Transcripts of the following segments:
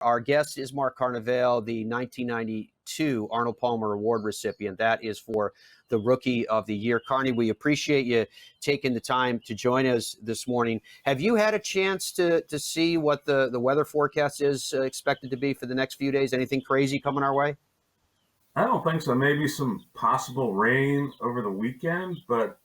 Our guest is Mark Carnevale, the 1992 Arnold Palmer Award recipient. That is for the Rookie of the Year. Carney, we appreciate you taking the time to join us this morning. Have you had a chance to see what the weather forecast is expected to be for the next few days? Anything crazy coming our way? I don't think so. Maybe some possible rain over the weekend, but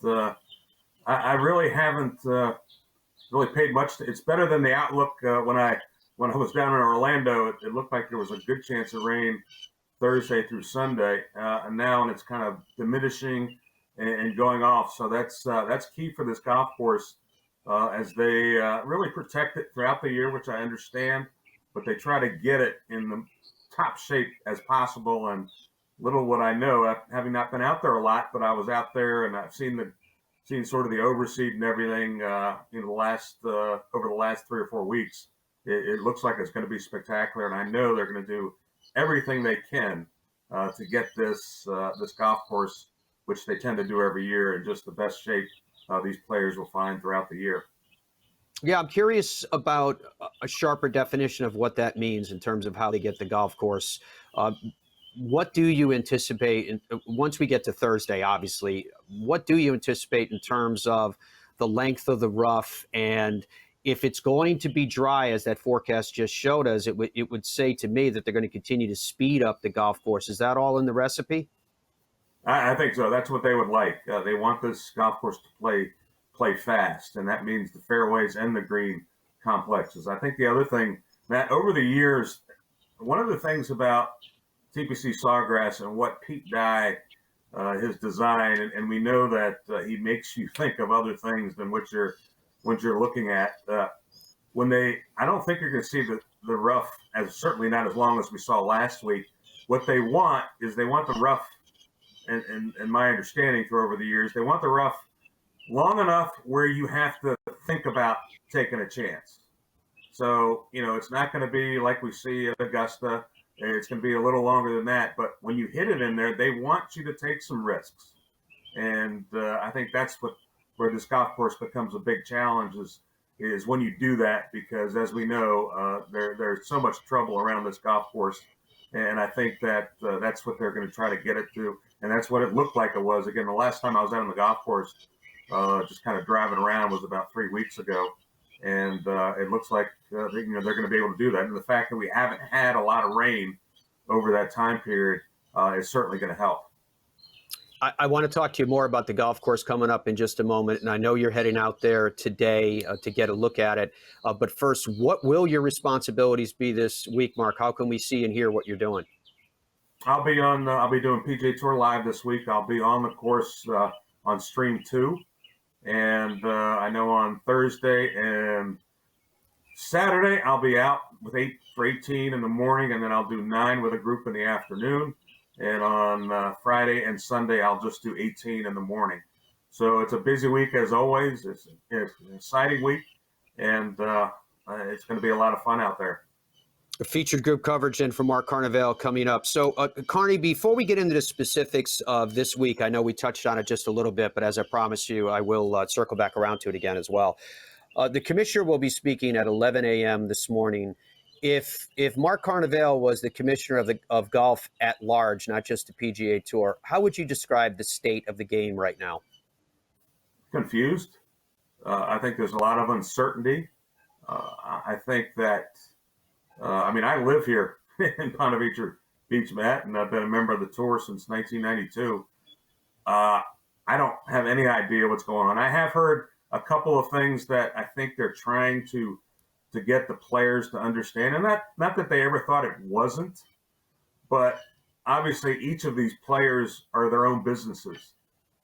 I really haven't really paid much. It's better than the outlook when I was down in Orlando. It looked like there was a good chance of rain Thursday through Sunday, and now it's kind of diminishing and going off. So that's key for this golf course as they really protect it throughout the year, which I understand, but they try to get it in the top shape as possible. And little what I know, having not been out there a lot, but I was out there and I've seen sort of the overseed and everything over the last 3 or 4 weeks. It looks like it's going to be spectacular, and I know they're going to do everything they can to get this golf course, which they tend to do every year, in just the best shape these players will find throughout the year. Yeah, I'm curious about a sharper definition of what that means in terms of how they get the golf course. What do you anticipate once we get to Thursday, obviously, what do you anticipate in terms of the length of the rough? And if it's going to be dry, as that forecast just showed us, it would say to me that they're going to continue to speed up the golf course. Is that all in the recipe? I think so. That's what they would like. They want this golf course to play fast, and that means the fairways and the green complexes. I think the other thing, Matt, over the years, one of the things about TPC Sawgrass and what Pete Dye, his design, and we know that he makes you think of other things than what you're looking at. I don't think you're going to see the rough as certainly not as long as we saw last week. What they want is they want the rough, and my understanding through over the years, they want the rough long enough where you have to think about taking a chance. So, it's not going to be like we see at Augusta. It's going to be a little longer than that. But when you hit it in there, they want you to take some risks. And I think that's where this golf course becomes a big challenge is when you do that, because as we know, there's so much trouble around this golf course. And I think that that's what they're going to try to get it to. And that's what it looked like it was. Again, the last time I was out on the golf course, just kind of driving around, was about 3 weeks ago. And it looks like they're going to be able to do that. And the fact that we haven't had a lot of rain over that time period is certainly going to help. I want to talk to you more about the golf course coming up in just a moment. And I know you're heading out there today to get a look at it. But first, what will your responsibilities be this week, Mark? How can we see and hear what you're doing? I'll be doing PGA Tour Live this week. I'll be on the course on Stream 2. And I know on Thursday and Saturday, I'll be out with 18 in the morning, and then I'll do 9 with a group in the afternoon. And on Friday and Sunday, I'll just do 18 in the morning. So it's a busy week as always. It's an exciting week, and it's going to be a lot of fun out there. Featured group coverage then from Mark Carnevale coming up. So, Carney, before we get into the specifics of this week, I know we touched on it just a little bit, but as I promised you, I will circle back around to it again as well. The commissioner will be speaking at 11 a.m. this morning. If Mark Carnevale was the commissioner of golf at large, not just the PGA Tour, how would you describe the state of the game right now? Confused. I think there's a lot of uncertainty. I think that I live here in Ponte Vedra Beach, Matt, and I've been a member of the tour since 1992. I don't have any idea what's going on. I have heard a couple of things that I think they're trying to get the players to understand, and not that they ever thought it wasn't, but obviously each of these players are their own businesses.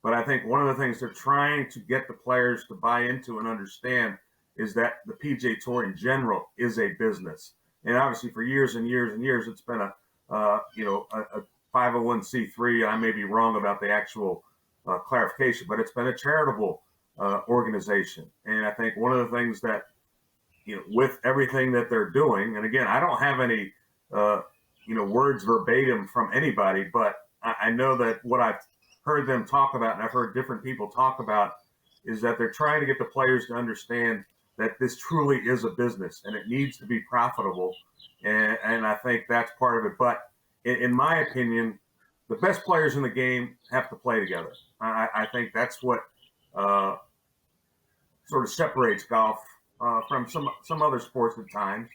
But I think one of the things they're trying to get the players to buy into and understand is that the PGA Tour in general is a business. And obviously, for years and years and years, it's been a 501c3. I may be wrong about the actual clarification, but it's been a charitable organization. And I think one of the things that, with everything that they're doing, and again, I don't have any, words verbatim from anybody, but I know that what I've heard them talk about, and I've heard different people talk about, is that they're trying to get the players to understand that this truly is a business and it needs to be profitable. And I think that's part of it. But in my opinion, the best players in the game have to play together. I think that's what sort of separates golf from some other sports at times.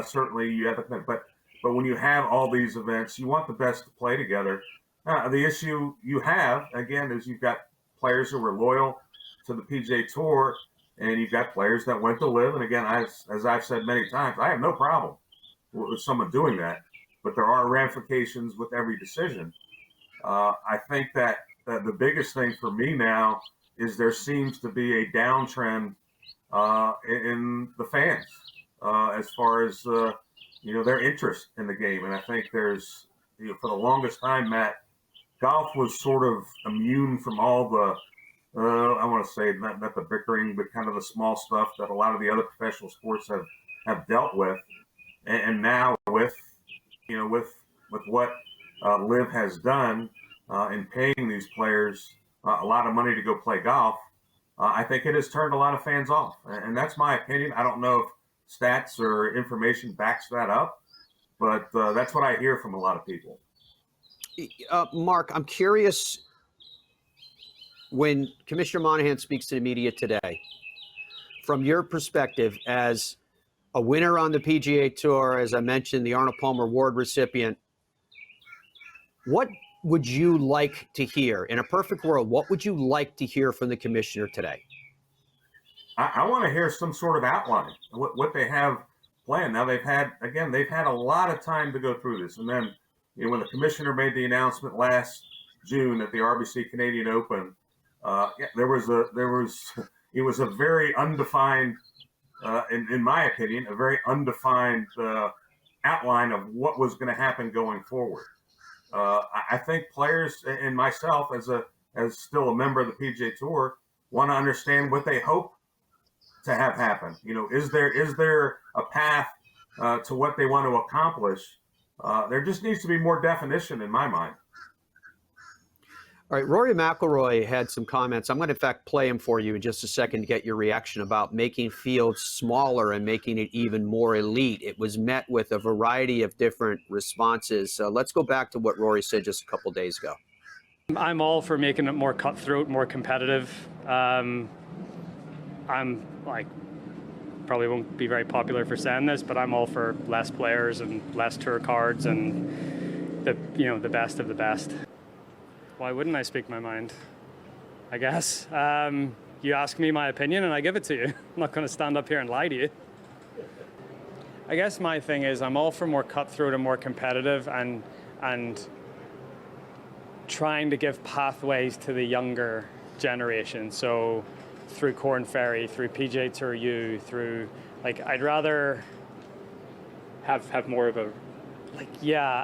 Certainly, you have to, but when you have all these events, you want the best to play together. The issue you have again is you've got players who are loyal to the PGA Tour, and you've got players that went to live. And again, as I've said many times, I have no problem with someone doing that, but there are ramifications with every decision. I think that the biggest thing for me now is there seems to be a downtrend in the fans as far as their interest in the game, and I think there's for the longest time, Matt, golf was sort of immune from all the I want to say not the bickering, but kind of the small stuff that a lot of the other professional sports have dealt with, and now with what Liv has done in paying these players a lot of money to go play golf, I think it has turned a lot of fans off, and that's my opinion. I don't know if stats or information backs that up, but that's what I hear from a lot of people. Mark, I'm curious, when Commissioner Monahan speaks to the media today, from your perspective as a winner on the PGA Tour, as I mentioned, the Arnold Palmer Award recipient, what would you like to hear? In a perfect world, what would you like to hear from the commissioner today? I want to hear some sort of outline, what they have planned. Now they've had a lot of time to go through this. And then when the commissioner made the announcement last June at the RBC Canadian Open, it was a very undefined, in my opinion, a very undefined outline of what was going to happen going forward. I think players and myself, as still a member of the PGA Tour, want to understand what they hope to have happen. Is there a path to what they want to accomplish? There just needs to be more definition in my mind. All right, Rory McIlroy had some comments. I'm going to, in fact, play them for you in just a second to get your reaction about making fields smaller and making it even more elite. It was met with a variety of different responses. So let's go back to what Rory said just a couple days ago. I'm all for making it more cutthroat, more competitive. I'm probably won't be very popular for saying this, but I'm all for less players and less tour cards and the best of the best. Why wouldn't I speak my mind? I guess. You ask me my opinion and I give it to you. I'm not going to stand up here and lie to you. I guess my thing is I'm all for more cutthroat and more competitive and trying to give pathways to the younger generation. So through Corn Ferry, through PGA Tour U, through I'd rather have more of a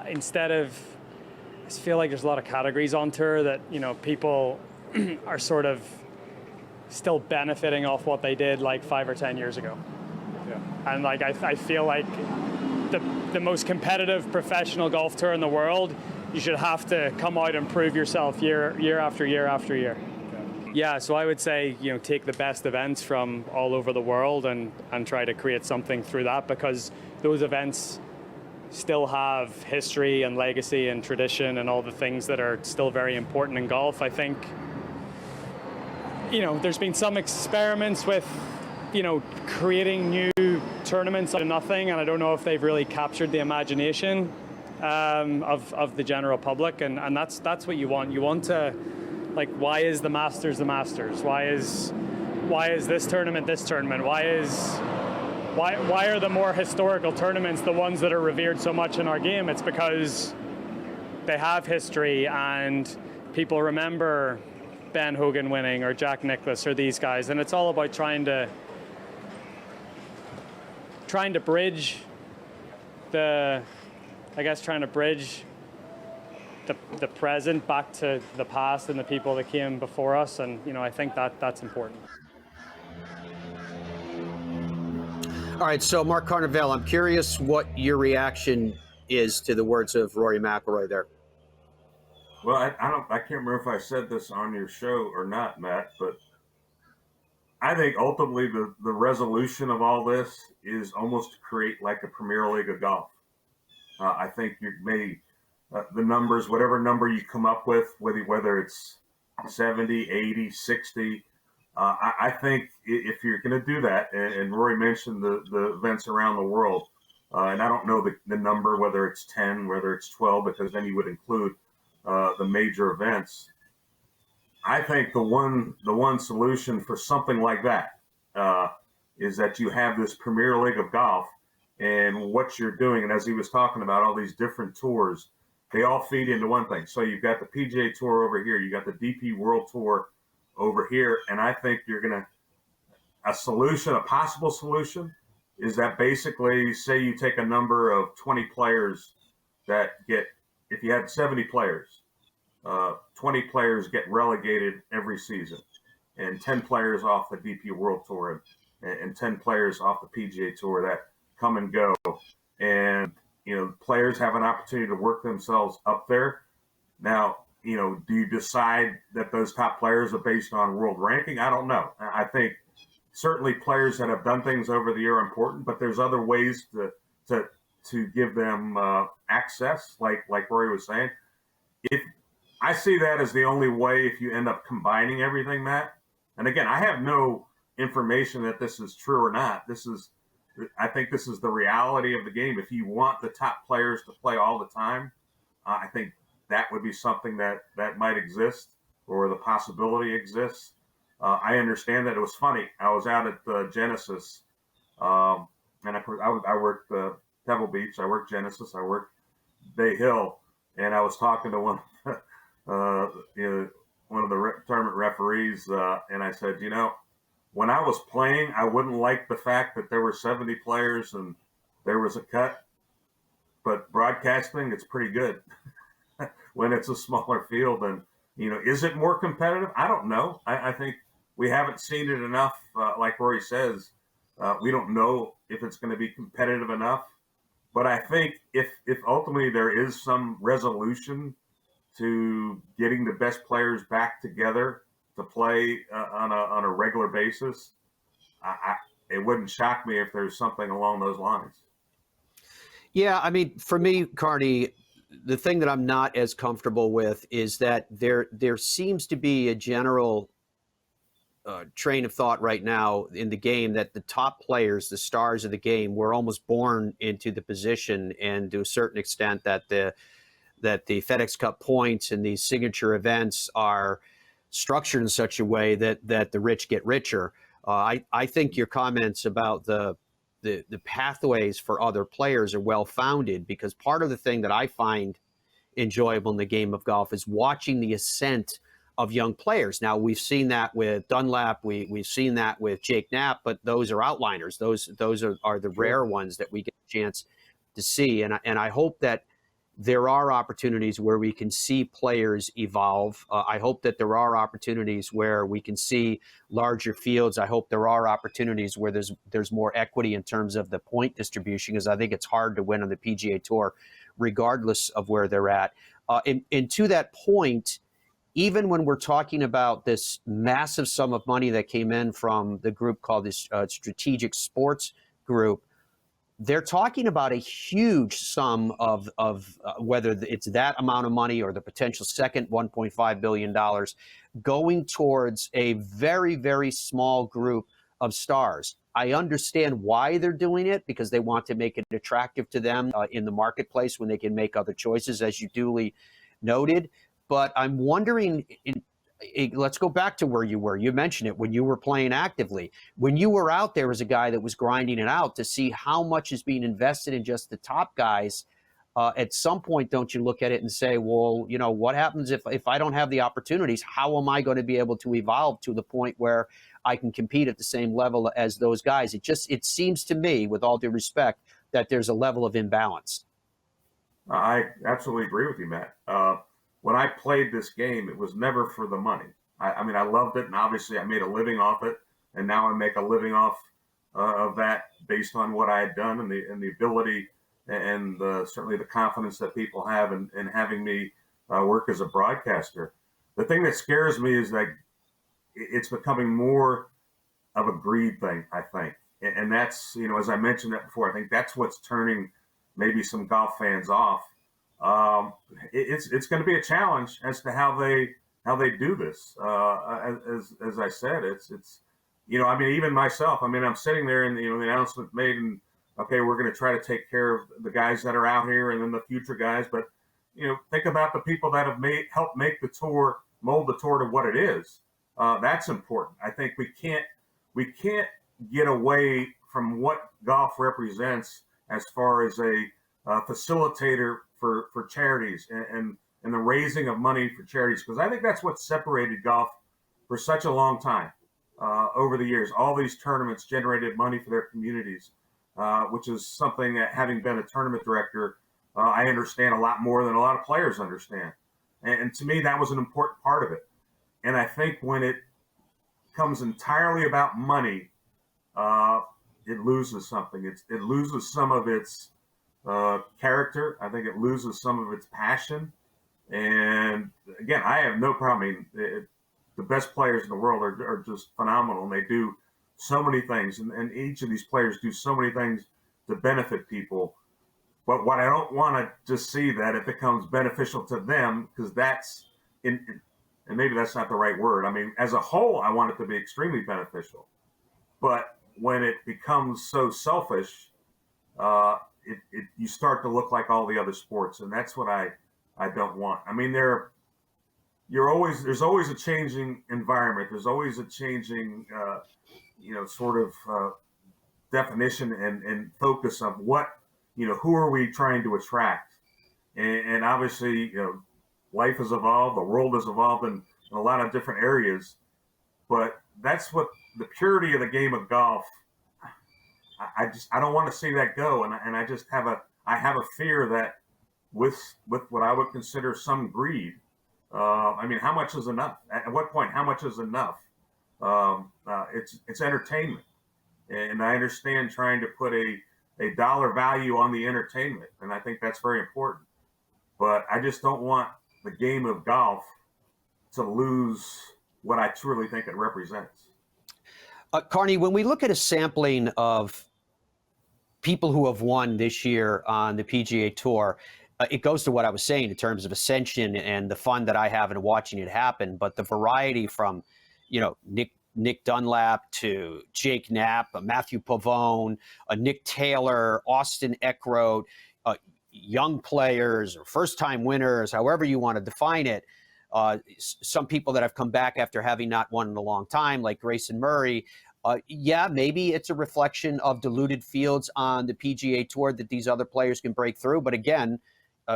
instead of, I just feel like there's a lot of categories on tour that people are sort of still benefiting off what they did 5 or 10 years ago. Yeah. And I feel like the most competitive professional golf tour in the world, you should have to come out and prove yourself year after year after year. Yeah, so I would say, take the best events from all over the world and try to create something through that, because those events still have history and legacy and tradition and all the things that are still very important in golf. I think, there's been some experiments with, creating new tournaments out of nothing, and I don't know if they've really captured the imagination of the general public, and that's what you want. You want to, why is the Masters the Masters? Why is this tournament this tournament? Why are the more historical tournaments the ones that are revered so much in our game? It's because they have history and people remember Ben Hogan winning or Jack Nicklaus or these guys, and it's all about trying to bridge the present back to the past and the people that came before us, and I think that's important. All right, so Mark Carnevale, I'm curious what your reaction is to the words of Rory McIlroy there. Well, I can't remember if I said this on your show or not, Matt, but I think ultimately the resolution of all this is almost to create like a Premier League of golf. I think you may the numbers, whatever number you come up with, whether it's 70, 80, 60. I think if you're going to do that, and Rory mentioned the events around the world, and I don't know the number, whether it's 10, whether it's 12, because then you would include the major events. I think the one solution for something like that is that you have this Premier League of golf, and what you're doing, and as he was talking about all these different tours, they all feed into one thing. So you've got the PGA Tour over here, you got the DP World Tour over here, and I think you're gonna a possible solution, is that basically say you take a number of 20 players that get, if you had 70 players, 20 players get relegated every season, and 10 players off the DP World Tour, and 10 players off the PGA Tour that come and go. And, players have an opportunity to work themselves up there. Now, do you decide that those top players are based on world ranking? I don't know. I think certainly players that have done things over the year are important, but there's other ways to give them access, like Rory was saying. If I see that as the only way, if you end up combining everything, Matt. And again, I have no information that this is true or not. I think this is the reality of the game. If you want the top players to play all the time, I think that would be something that might exist, or the possibility exists. I understand that. It was funny. I was out at Genesis, and I worked Pebble Beach. I worked Genesis. I worked Bay Hill, and I was talking to one of the tournament referees, and I said, when I was playing, I wouldn't like the fact that there were 70 players and there was a cut, but broadcasting, it's pretty good when it's a smaller field. And, is it more competitive? I don't know. I think we haven't seen it enough. Like Rory says, we don't know if it's going to be competitive enough. But I think if ultimately there is some resolution to getting the best players back together to play on a regular basis, it wouldn't shock me if there's something along those lines. Yeah, I mean, for me, Carney, the thing that I'm not as comfortable with is that there seems to be a general train of thought right now in the game that the top players, the stars of the game, were almost born into the position, and to a certain extent that the FedEx Cup points and these signature events are structured in such a way that the rich get richer. I think your comments about the pathways for other players are well founded, because part of the thing that I find enjoyable in the game of golf is watching the ascent of young players. Now, we've seen that with Dunlap, we've seen that with Jake Knapp, but those are outliners. Those are the rare ones that we get a chance to see, and I hope that there are opportunities where we can see players evolve. I hope that there are opportunities where we can see larger fields. I hope there are opportunities where there's more equity in terms of the point distribution, because I think it's hard to win on the PGA Tour, regardless of where they're at. And to that point, even when we're talking about this massive sum of money that came in from the group called this Strategic Sports Group, they're talking about a huge sum of whether it's that amount of money or the potential second $1.5 billion going towards a very, very small group of stars. I understand why they're doing it, because they want to make it attractive to them in the marketplace when they can make other choices, as you duly noted. But I'm wondering, let's go back to where you were. You mentioned it when you were playing actively. When you were out there as a guy that was grinding it out, to see how much is being invested in just the top guys, at some point, don't you look at it and say, well, what happens if I don't have the opportunities? How am I going to be able to evolve to the point where I can compete at the same level as those guys? It seems to me, with all due respect, that there's a level of imbalance. I absolutely agree with you, Matt. When I played this game, it was never for the money. I mean, I loved it, and obviously I made a living off it, and now I make a living off of that based on what I had done and the ability and certainly the confidence that people have in having me work as a broadcaster. The thing that scares me is that it's becoming more of a greed thing, I think. And that's, as I mentioned that before, I think that's what's turning maybe some golf fans off. It's going to be a challenge as to how they do this. As I said, it's I mean, even myself, I mean, I'm sitting there and the announcement made, and okay, we're going to try to take care of the guys that are out here and then the future guys, but think about the people that have helped make the tour, mold the tour to what it is. That's important. I think we can't get away from what golf represents as far as a facilitator for charities and the raising of money for charities, because I think that's what separated golf for such a long time. Over the years, all these tournaments generated money for their communities, which is something that, having been a tournament director, I understand a lot more than a lot of players understand. And to me, that was an important part of it. And I think when it comes entirely about money, it loses something. It loses some of its character. I think it loses some of its passion. And again, I have no problem. I mean, the best players in the world are just phenomenal, and they do so many things. And each of these players do so many things to benefit people. But what I don't want to just see that it becomes beneficial to them, because that's and maybe that's not the right word. I mean, as a whole, I want it to be extremely beneficial. But when it becomes so selfish, you start to look like all the other sports, and that's what I don't want. I mean, there's always a changing environment. There's always a changing, sort of definition and focus of what, who are we trying to attract? And obviously, life has evolved, the world has evolved in a lot of different areas, but that's what the purity of the game of golf. I don't want to see that go, and I just have a fear that with what I would consider some greed. I mean, how much is enough? At what point, how much is enough? It's entertainment, and I understand trying to put a dollar value on the entertainment, and I think that's very important. But I just don't want the game of golf to lose what I truly think it represents. Carney, when we look at a sampling of people who have won this year on the PGA Tour, it goes to what I was saying in terms of ascension and the fun that I have in watching it happen. But the variety from, Nick Dunlap to Jake Knapp, Matthew Pavone, Nick Taylor, Austin Eckroat, young players or first-time winners, however you want to define it. Some people that have come back after having not won in a long time, like Grayson Murray. Yeah, maybe it's a reflection of diluted fields on the PGA Tour that these other players can break through. But again,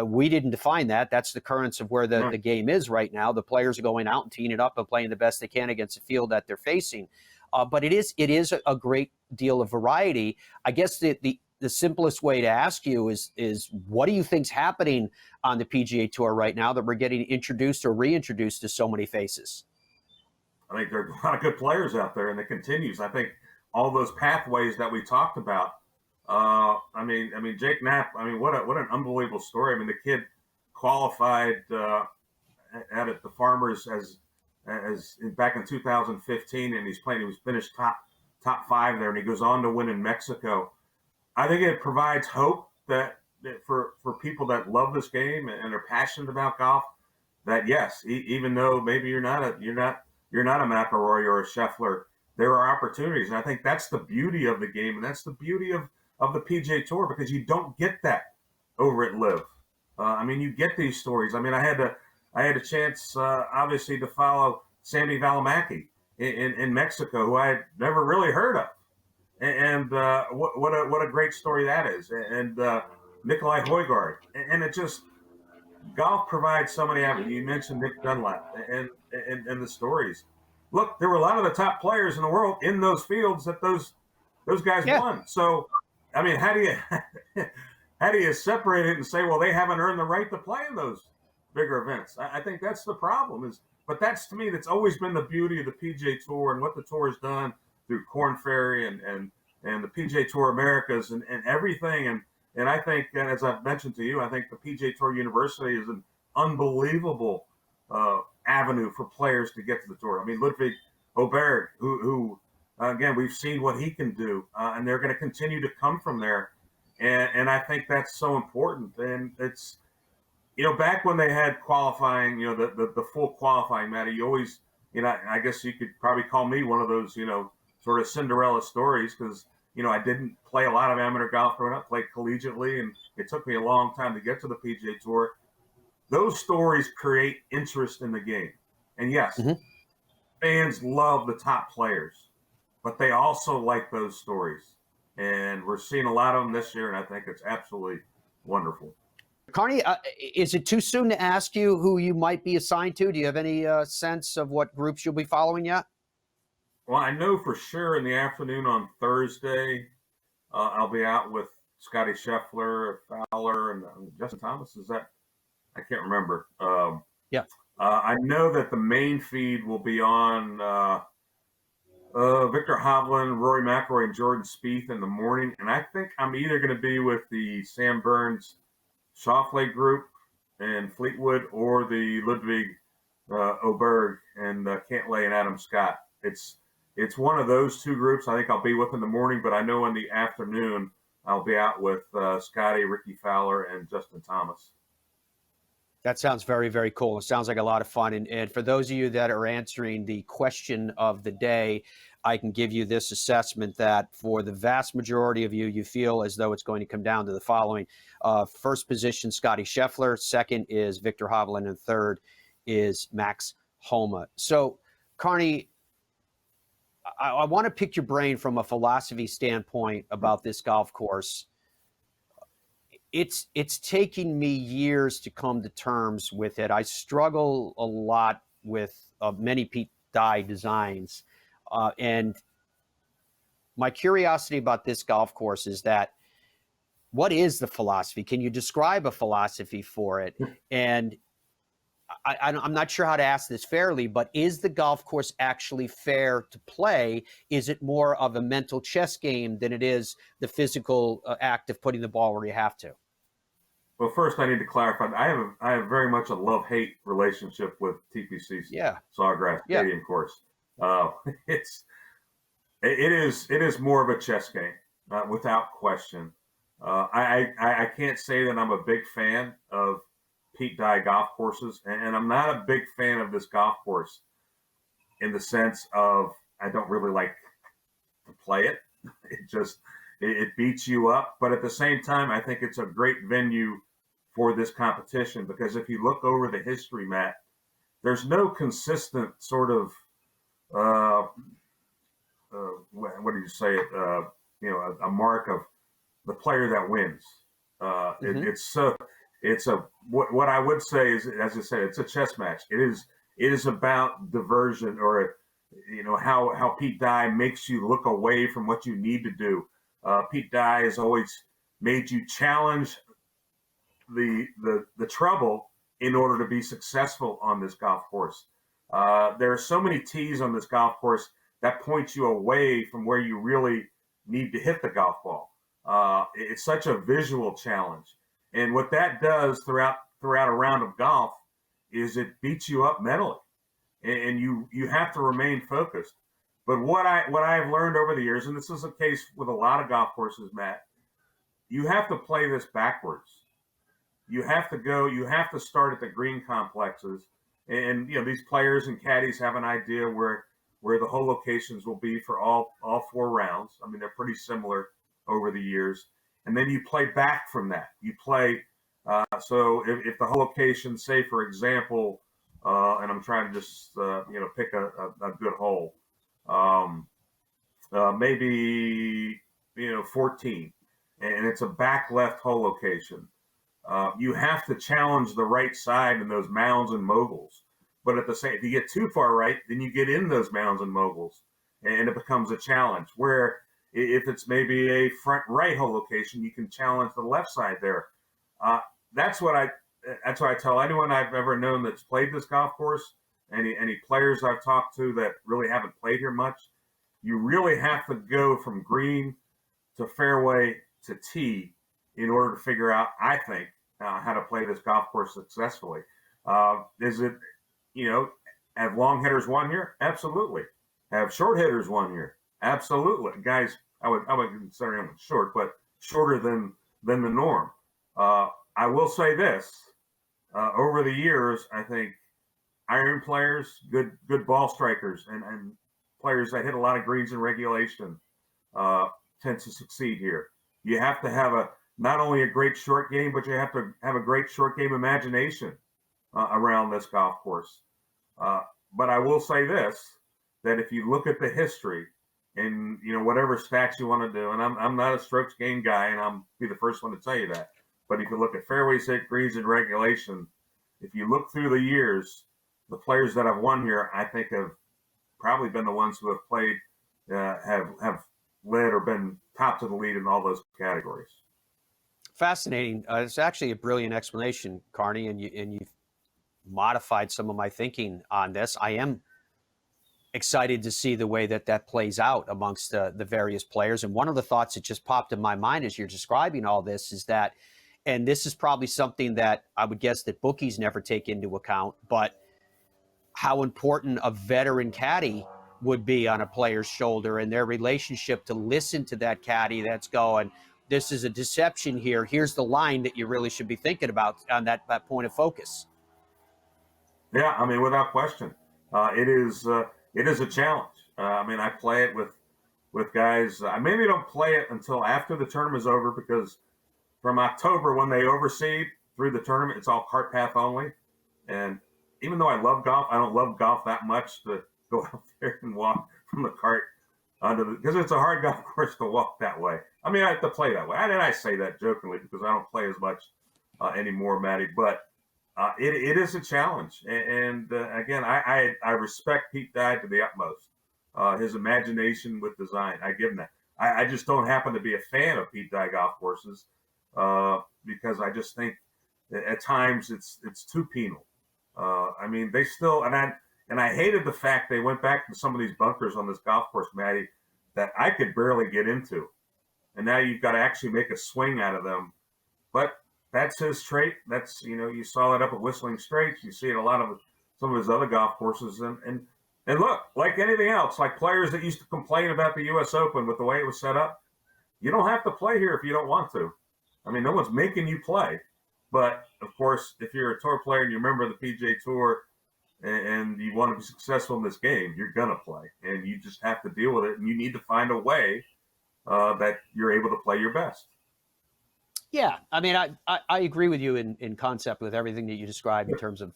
we didn't define that. That's the currents of where the game is right now. The players are going out and teeing it up and playing the best they can against the field that they're facing. But it is a great deal of variety. I guess the simplest way to ask you is what do you think's happening on the PGA Tour right now that we're getting introduced or reintroduced to so many faces? I think there are a lot of good players out there, and it continues. I think all those pathways that we talked about. I mean, Jake Knapp. I mean, what an unbelievable story. I mean, the kid qualified at the Farmers as back in 2015, and he's playing. He was finished top five there, and he goes on to win in Mexico. I think it provides hope that for people that love this game and are passionate about golf, that yes, even though maybe you're not a McIlroy or a Scheffler, there are opportunities. And I think that's the beauty of the game, and that's the beauty of the PGA Tour, because you don't get that over at LIV. I mean, you get these stories. I mean, I had a chance, obviously, to follow Sandy Valimaki in Mexico, who I had never really heard of. And what a great story that is. And Nikolai Højgaard. And it just, golf provides so many avenues. You mentioned Nick Dunlap and the stories. Look, there were a lot of the top players in the world in those fields that those guys won. So, I mean, how do you separate it and say, well, they haven't earned the right to play in those bigger events? I think that's the problem. But that's, to me, that's always been the beauty of the PGA Tour and what the tour has done through Korn Ferry and the PGA Tour Americas and everything. And I think, and as I've mentioned to you, I think the PGA Tour University is an unbelievable avenue for players to get to the tour. I mean, Ludwig Oberg, who Again, we've seen what he can do, and they're going to continue to come from there. And I think that's so important. And it's, back when they had qualifying, the full qualifying, Matty, you always, I guess you could probably call me one of those, sort of Cinderella stories, because, I didn't play a lot of amateur golf growing up, played collegiately, and it took me a long time to get to the PGA Tour. Those stories create interest in the game. And yes, fans love the top players, but they also like those stories. And we're seeing a lot of them this year, and I think it's absolutely wonderful. Carney, is it too soon to ask you who you might be assigned to? Do you have any sense of what groups you'll be following yet? Well, I know for sure in the afternoon on Thursday, I'll be out with Scotty Scheffler, Fowler, and Justin Thomas. Is that? I can't remember. Yeah. I know that the main feed will be on Victor Hovland, Rory McIlroy, and Jordan Spieth in the morning. And I think I'm either going to be with the Sam Burns Schauffele group and Fleetwood, or the Ludwig Oberg and Cantlay and Adam Scott. It's one of those two groups I think I'll be with in the morning, but I know in the afternoon I'll be out with Scotty, Ricky Fowler, and Justin Thomas. That sounds very, very cool. It sounds like a lot of fun. And for those of you that are answering the question of the day, I can give you this assessment that for the vast majority of you, you feel as though it's going to come down to the following. First position, Scotty Scheffler. Second is Victor Hovland. And third is Max Homa. So, Carney, I want to pick your brain from a philosophy standpoint about this golf course. It's taking me years to come to terms with it. I struggle a lot with many Pete Dye designs. And my curiosity about this golf course is that, what is the philosophy? Can you describe a philosophy for it? And I'm not sure how to ask this fairly, but is the golf course actually fair to play? Is it more of a mental chess game than it is the physical act of putting the ball where you have to? Well, first I need to clarify. I have very much a love-hate relationship with TPC Sawgrass Stadium course. It is more of a chess game, without question. I can't say that I'm a big fan of Pete Dye golf courses, and I'm not a big fan of this golf course in the sense of I don't really like to play it. It beats you up, but at the same time, I think it's a great venue for this competition, because if you look over the history, Matt, there's no consistent sort of what do you say it? A mark of the player that wins. It's what I would say is, as I said, it's a chess match. It is about diversion, or how Pete Dye makes you look away from what you need to do. Pete Dye has always made you challenge the trouble in order to be successful on this golf course. There are so many tees on this golf course that point you away from where you really need to hit the golf ball. It's such a visual challenge. And what that does throughout a round of golf is it beats you up mentally, and you have to remain focused. But what I've learned over the years, and this is the case with a lot of golf courses, Matt, you have to play this backwards. You have to start at the green complexes, and these players and caddies have an idea where the hole locations will be for all four rounds. I mean, they're pretty similar over the years. And then you play back from that. You play, so if the hole location, say, for example, and I'm trying to just, pick a good hole, maybe, 14, and it's a back left hole location. You have to challenge the right side in those mounds and moguls. But at the same, if you get too far right, then you get in those mounds and moguls, and it becomes a challenge. Where if it's maybe a front right hole location, you can challenge the left side there. That's what I tell anyone I've ever known that's played this golf course. Any players I've talked to that really haven't played here much, you really have to go from green to fairway to tee in order to figure out, I think, how to play this golf course successfully. Is it, have long hitters won here? Absolutely. Have short hitters won here? Absolutely, guys. I would consider him short, but shorter than the norm. I will say this: over the years, I think iron players, good ball strikers, and players that hit a lot of greens in regulation uh, tend to succeed here. You have to have a not only a great short game, but you have to have a great short game imagination around this golf course. Uh, but I will say this: that if you look at the history, and whatever stats you want to do, and I'm not a strokes gain guy, and I'll be the first one to tell you that. But if you look at fairways hit, greens, and regulation, if you look through the years, the players that have won here, I think, have probably been the ones who have played, have led or been top to the lead in all those categories. Fascinating. It's actually a brilliant explanation, Carney, and you've modified some of my thinking on this. I am excited to see the way that plays out amongst the various players. And one of the thoughts that just popped in my mind as you're describing all this is that, and this is probably something that I would guess that bookies never take into account, but how important a veteran caddy would be on a player's shoulder and their relationship to listen to that caddy that's going, this is a deception here. Here's the line that you really should be thinking about on that point of focus. Yeah, I mean, without question, it is a challenge. I mean, I play it with guys. I maybe don't play it until after the tournament is over, because from October, when they overseed through the tournament, it's all cart path only. And even though I love golf, I don't love golf that much to go out there and walk from the cart because it's a hard golf course to walk that way. I mean, I have to play that way. And I say that jokingly because I don't play as much anymore, Matty. But it is a challenge. And again, I respect Pete Dye to the utmost. His imagination with design, I give him that. I just don't happen to be a fan of Pete Dye golf courses because I just think at times it's too penal. I mean, they still, and I hated the fact they went back to some of these bunkers on this golf course, Matty, that I could barely get into. And now you've got to actually make a swing out of them. But that's his trait. That's, you saw it up at Whistling Straits. You see it a lot of some of his other golf courses. And look, like anything else, like players that used to complain about the U.S. Open with the way it was set up, you don't have to play here if you don't want to. I mean, no one's making you play. But, of course, if you're a tour player and you remember the PGA Tour and you want to be successful in this game, you're going to play. And you just have to deal with it. And you need to find a way that you're able to play your best. Yeah. I mean, I agree with you in concept with everything that you described in terms of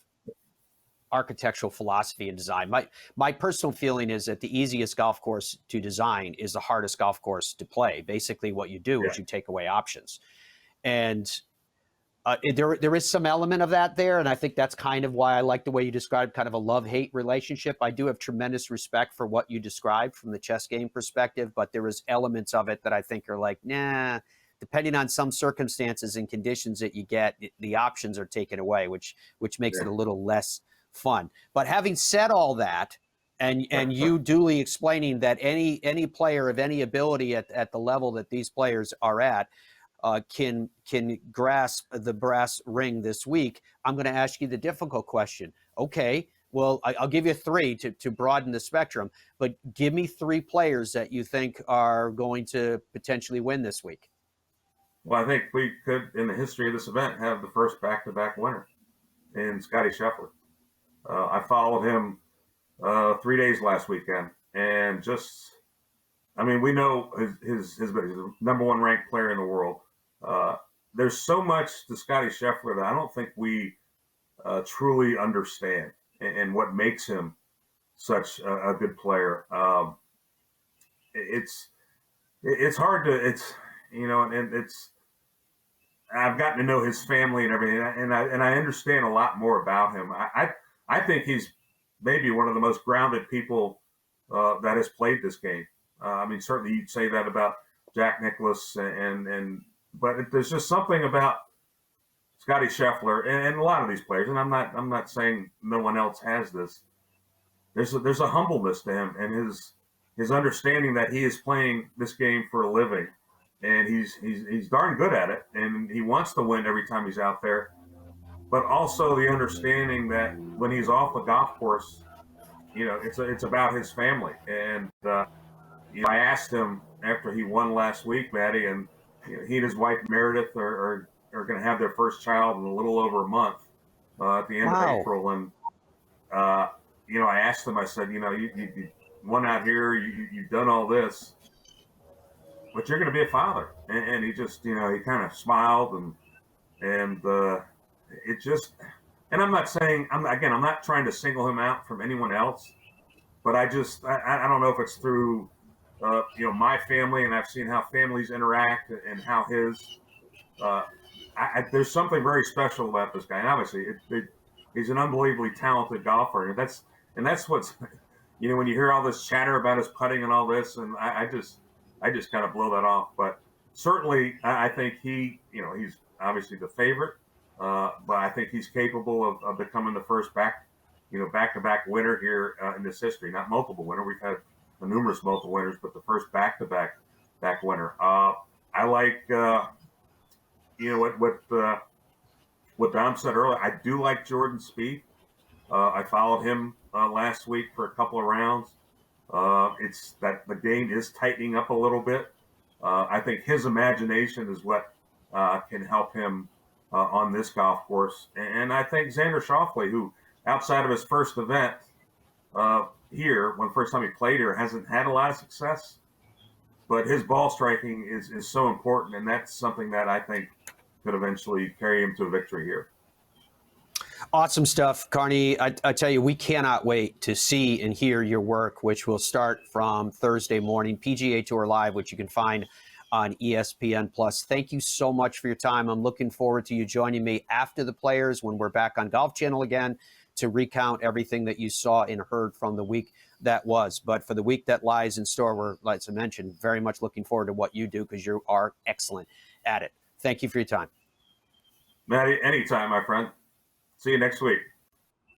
architectural philosophy and design. My personal feeling is that the easiest golf course to design is the hardest golf course to play. Basically, what you do is you take away options. And there is some element of that there, and I think that's kind of why I like the way you described kind of a love-hate relationship. I do have tremendous respect for what you described from the chess game perspective, but there is elements of it that I think are like, nah, depending on some circumstances and conditions that you get, the options are taken away, which makes it a little less fun. But having said all that, and you duly explaining that any player of any ability at the level that these players are at, can grasp the brass ring this week, I'm going to ask you the difficult question. Okay, well, I'll give you three to broaden the spectrum, but give me three players that you think are going to potentially win this week. Well, I think we could, in the history of this event, have the first back-to-back winner in Scotty Scheffler. I followed him 3 days last weekend, and I mean, we know he's the number one ranked player in the world. There's so much to Scotty Scheffler that I don't think we truly understand, and what makes him such a good player. It's hard to and it's I've gotten to know his family and everything, and I understand a lot more about him. I think he's maybe one of the most grounded people that has played this game. I mean, certainly you'd say that about Jack Nicklaus, but there's just something about Scotty Scheffler and a lot of these players, and I'm not saying no one else has this. There's a humbleness to him, and his understanding that he is playing this game for a living, and he's darn good at it, and he wants to win every time he's out there. But also the understanding that when he's off the golf course, it's about his family, and I asked him after he won last week, Maddie, and he and his wife Meredith are going to have their first child in a little over a month at the end of Wow. April. And uh, I asked him. I said, you won out here. You've done all this, but you're going to be a father. And he just, he kind of smiled and it just. And I'm not saying I'm not trying to single him out from anyone else, but I don't know if it's through my family, and I've seen how families interact and how his. There's something very special about this guy, and obviously, he's an unbelievably talented golfer, and that's what's, when you hear all this chatter about his putting and all this, and I just kind of blow that off. But certainly, I think he's obviously the favorite, but I think he's capable of becoming the first back-to-back winner here in this history. Not multiple winner. We've had numerous multiple winners, but the first back winner. I like what Dom said earlier. I do like Jordan Spieth. I followed him last week for a couple of rounds. It's that the game is tightening up a little bit. I think his imagination is what can help him on this golf course. And I think Xander Schauffele, who outside of his first event here, when the first time he played here, hasn't had a lot of success. But his ball striking is so important, and that's something that I think could eventually carry him to a victory here. Awesome stuff, Carney. I tell you, we cannot wait to see and hear your work, which will start from Thursday morning, PGA Tour Live, which you can find on ESPN Plus. Thank you so much for your time. I'm looking forward to you joining me after the Players when we're back on Golf Channel again to recount everything that you saw and heard from the week that was. But for the week that lies in store, we're, like I mentioned, very much looking forward to what you do because you are excellent at it. Thank you for your time. Maddie, anytime, my friend. See you next week.